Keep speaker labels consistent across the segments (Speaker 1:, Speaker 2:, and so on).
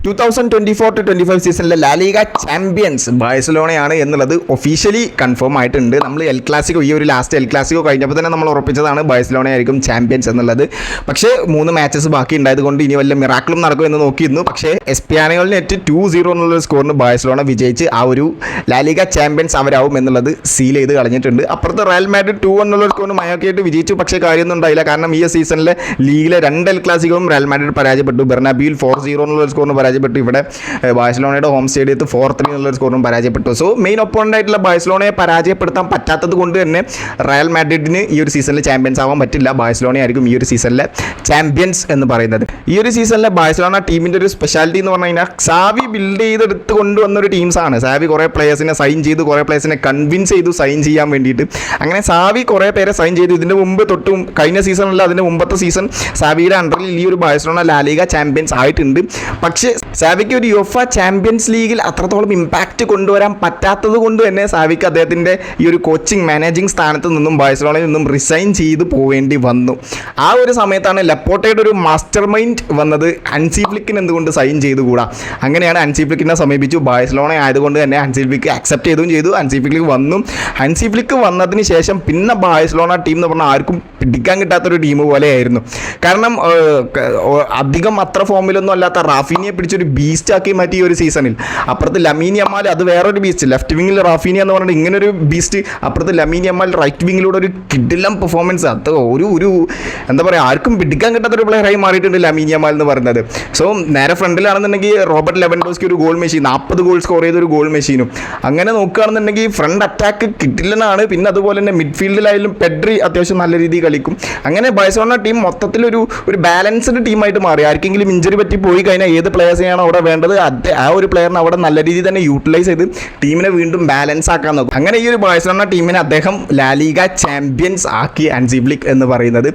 Speaker 1: 2024-25 സീസണിലെ La Liga champions ബാഴ്സലോണയാണ് എന്നുള്ളത് officially confirm ആയിട്ടുണ്ട്. നമ്മൾ എൽ ക്ലാസിക്കോ ഈ ഒരു ലാസ്റ്റ് എൽ ക്ലാസിക്കോ കഴിഞ്ഞപ്പോൾ തന്നെ നമ്മൾ ഉറപ്പിച്ചതാണ് ബാഴ്സലോണ ആയിരിക്കും ചാമ്പ്യൻസ് എന്നുള്ളത്. പക്ഷേ 3 മാച്ചസ് ബാക്കി ഉണ്ടായതുകൊണ്ട് ഇനി വല്ല മിറാക്കിളും നടക്കും എന്ന് നോക്കിയിരുന്നു. പക്ഷേ എസ്പാനിയോളിനെറ്റ് 2-0 എന്നുള്ള സ്കോറിന് ബാഴ്സലോണ വിജയിച്ച് ആ ഒരു ലാലിഗ ചാമ്പ്യൻസ് അവരാവും എന്നുള്ളത് സീൽ ചെയ്ത് കളഞ്ഞിട്ടുണ്ട്. അപ്പുറത്ത് റയൽ മാഡ്രിഡ് 2 എന്നുള്ള സ്കോറിന് മയൊക്കെയായിട്ട് വിജയിച്ചു. പക്ഷേ കാര്യമൊന്നും ഉണ്ടായില്ല. കാരണം ഈ സീസണിലെ ലീഗിലെ 2 എൽ ക്ലാസിക്കോയും റയൽ മാഡ്രിഡ് പരാജയപ്പെട്ടു. ബെർണാബ്യൂവിൽ 4-0 എന്നുള്ള സ്കോറിന് പരാജയപ്പെട്ടു. ഇവിടെ ബാഴ്സലോണയുടെ ഹോം സ്റ്റേഡിയത്ത് 4-3 എന്നുള്ള സ്കോറിനും പരാജയപ്പെട്ടു. സോ മെയിൻ ഒപ്പോണൻ്റ് ആയിട്ടുള്ള ബാഴ്സലോണയെ പരാജയപ്പെടുത്താൻ പറ്റാത്തത് കൊണ്ട് തന്നെ റയൽ മാഡ്രിഡിന് ഈ ഒരു സീസണിൽ ചാമ്പ്യൻസ് ആവാൻ പറ്റില്ല. ബാഴ്സലോണ ആയിരിക്കും ഈ ഒരു സീസണിലെ ചാമ്പ്യൻസ് എന്ന് പറയുന്നത്. ഈ ഒരു സീസണിലെ ബാഴ്സലോണ ടീമിൻ്റെ ഒരു സ്പെഷ്യാലിറ്റി എന്ന് പറഞ്ഞു കഴിഞ്ഞാൽ സാവി ബിൽഡ് ചെയ്തെടുത്ത് കൊണ്ടുവന്നൊരു ടീംസാണ്. സാവി കുറേ പ്ലേയേഴ്സിനെ സൈൻ ചെയ്തു, കുറേ പ്ലേയേഴ്സിനെ കൺവിൻസ് ചെയ്തു സൈൻ ചെയ്യാൻ വേണ്ടിയിട്ട്. അങ്ങനെ സാവി കുറേ പേരെ സൈൻ ചെയ്തു. ഇതിൻ്റെ മുമ്പ് തൊട്ടും കഴിഞ്ഞ സീസണല്ല അതിൻ്റെ മുമ്പത്തെ സീസൺ സാവിയുടെ അണ്ടറിൽ ഈ ഒരു ബാഴ്സലോണ ലാലിഗ ചാമ്പ്യൻസ് ആയിട്ടുണ്ട്. പക്ഷേ സാവിക്ക് ഒരു യുഫ ചാമ്പ്യൻസ് ലീഗിൽ അത്രത്തോളം ഇമ്പാക്റ്റ് കൊണ്ടുവരാൻ പറ്റാത്തത് കൊണ്ട് തന്നെ സാവിക്ക് അദ്ദേഹത്തിൻ്റെ ഈ ഒരു കോച്ചിങ് മാനേജിങ് സ്ഥാനത്ത് നിന്നും ബാഴ്സലോണയിൽ നിന്നും റിസൈൻ ചെയ്ത് പോവേണ്ടി വന്നു. ആ ഒരു സമയത്താണ് ലപ്പോർട്ടയുടെ ഒരു മാസ്റ്റർ മൈൻഡ് വന്നത്. ഹൻസി ഫ്ലിക്കിന് എന്തുകൊണ്ട് സൈൻ ചെയ്തുകൂടാ? അങ്ങനെയാണ് ഹൻസി ഫ്ലിക്കിനെ സമീപിച്ചു. ബാഴ്സലോണ ആയതുകൊണ്ട് തന്നെ ഹൻസി ഫ്ലിക്ക് അക്സെപ്റ്റ് ചെയ്തും ചെയ്തു. ഹൻസി ഫ്ലിക്ക് വന്നു. ഹൻസി ഫ്ലിക്ക് വന്നതിന് ശേഷം പിന്നെ ബാഴ്സലോണ ടീം എന്ന് പറഞ്ഞാൽ ആർക്കും പിടിക്കാൻ കിട്ടാത്തൊരു ടീം പോലെയായിരുന്നു. കാരണം അധികം അത്ര ഫോമിലൊന്നും അല്ലാത്ത റാഫീനിയെ പിടിച്ചൊരു ബീസ്റ്റാക്കി മാറ്റി ഈ ഒരു സീസണിൽ. അപ്പുറത്ത് ലമീൻ യമാൽ അത് വേറൊരു ബീസ്റ്റ്. ലെഫ്റ്റ് വിങ്ങിൽ റാഫീനിയ എന്ന് പറഞ്ഞിട്ട് ഇങ്ങനൊരു ബീസ്റ്റ്. അപ്പുറത്ത് ലമീൻ യമാൽ റൈറ്റ് വിങ്ങിലൂടെ ഒരു കിഡിലം പെർഫോമൻസ്. അത് ഒരു എന്താ പറയുക, ആർക്കും പിടിക്കാൻ കിട്ടാത്തൊരു പ്ലെയറായി മാറിയിട്ടുണ്ട് ലമീൻ യമാൽ എന്ന് പറയുന്നത്. സോ നേരെ ഫ്രണ്ടിലാണെന്നുണ്ടെങ്കിൽ റോബർട്ട് ലെവൻഡോസ്കി ഒരു ഗോൾ മെഷീൻ, 40 ഗോൾ സ്കോർ ചെയ്തൊരു ഗോൾ മെഷീനും. അങ്ങനെ നോക്കുകയാണെന്നുണ്ടെങ്കിൽ ഫ്രണ്ട് അറ്റാക്ക് കിഡിലനാണ്. പിന്നെ അതുപോലെ തന്നെ മിഡ്ഫീൽഡിലായാലും പെഡ്രി അത്യാവശ്യം നല്ല രീതിയിൽ കളിക്കും. അങ്ങനെ ബാഴ്സലോണ ടീം മൊത്തത്തിൽ ഒരു ബാലൻസ്ഡ് ടീമായിട്ട് മാറി. ആർക്കെങ്കിലും ഇഞ്ചറി പറ്റി പോയി കഴിഞ്ഞാൽ ഏത് പ്ലെയേഴ്സിനെയാണ് അവിടെ വേണ്ടത് ആ ഒരു പ്ലെയറിനെ അവിടെ നല്ല രീതിയിൽ തന്നെ യൂട്ടിലൈസ് ചെയ്ത് ടീമിനെ വീണ്ടും ബാലൻസ് ആക്കാൻ നോക്കും. അങ്ങനെ ഈ ഒരു ബാഴ്സലോണ ടീമിനെ അദ്ദേഹം ലാലിഗ ചാമ്പ്യൻസ് ആക്കി ഹൻസി ഫ്ലിക്ക് എന്ന് പറയുന്നത്.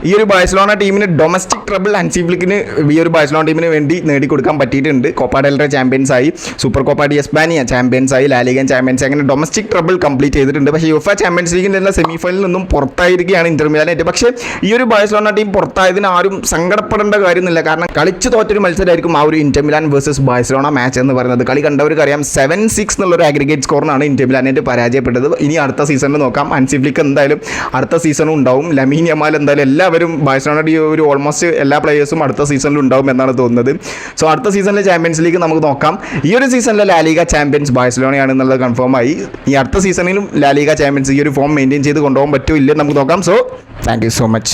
Speaker 1: ഈ ഒരു ബാഴ്സലോണ ടീമിന് ഡൊമസ്റ്റിക് ട്രബിൾ ഹൻസി ഫ്ലിക്കിന് ഈ ഒരു ബാഴ്സലോണ ടീമിന് വേണ്ടി നേടിക്കൊടുക്കാൻ പറ്റിയിട്ടുണ്ട്. കോപ്പ ഡെൽ റേ ചാമ്പ്യൻസ് ആയി, സൂപ്പർ കോപ്പ ഡി എസ്പാനിയ ചാമ്പ്യൻസ് ആയി, ലാലിഗൻ ചാമ്പ്യൻസ്, അങ്ങനെ ഡൊമസ്റ്റിക് ട്രബിൾ കംപ്ലീറ്റ് ചെയ്തിട്ടുണ്ട്. പക്ഷേ യുഫ ചാമ്പ്യൻസ് ലീഗിൻ്റെ സെമിഫൈനലിൽ നിന്നും പുറത്തായിരിക്കുകയാണ് ഇന്റർ മിലാനായിട്ട്. പക്ഷേ ഈ ഒരു ബാഴ്സലോണ ടീം പുറത്തായതിന് ആരും സങ്കടപ്പെടേണ്ട കാര്യമൊന്നുമില്ല. കാരണം കളിച്ച് തോറ്റൊരു മത്സരമായിരിക്കും ആ ഒരു Inter Milan versus Barcelona match എന്ന് പറയുന്നത്. കളി കണ്ടവർക്ക് അറിയാം 7-6 എന്നുള്ളൊരു അഗ്രിഗേറ്റ് സ്കോറിനാണ് ഇന്റർ മിലാനായിട്ട് പരാജയപ്പെട്ടത്. ഇനി അടുത്ത സീസണിൽ നോക്കാം. ഹൻസി ഫ്ലിക്ക് എന്തായാലും അടുത്ത സീസണും ഉണ്ടാവും. ലമീൻ യമാൽ എന്തായാലും എല്ലാവരും ബാഴ്സലോണയുടെ ഒരു ഓൾമോസ്റ്റ് എല്ലാ പ്ലേയേഴ്സും അടുത്ത സീസണിൽ ഉണ്ടാവും എന്നാണ് തോന്നുന്നത്. സോ അടുത്ത സീസണിലെ ചാമ്പ്യൻസ് ലീഗ് നമുക്ക് നോക്കാം. ഈ ഒരു സീസണിലെ ലാലിഗ ചാമ്പ്യൻസ് ബാഴ്സലോണയാണെന്നുള്ളത് കൺഫേം ആയി. ഈ അടുത്ത സീസണിലും ലാലിഗ ചാമ്പ്യൻസ് ഈ ഒരു ഫോം മെയിൻറ്റെയിൻ ചെയ്ത് കൊണ്ടുപോകാൻ പറ്റുമോ ഇല്ലെന്ന് നമുക്ക് നോക്കാം. So thank you so much.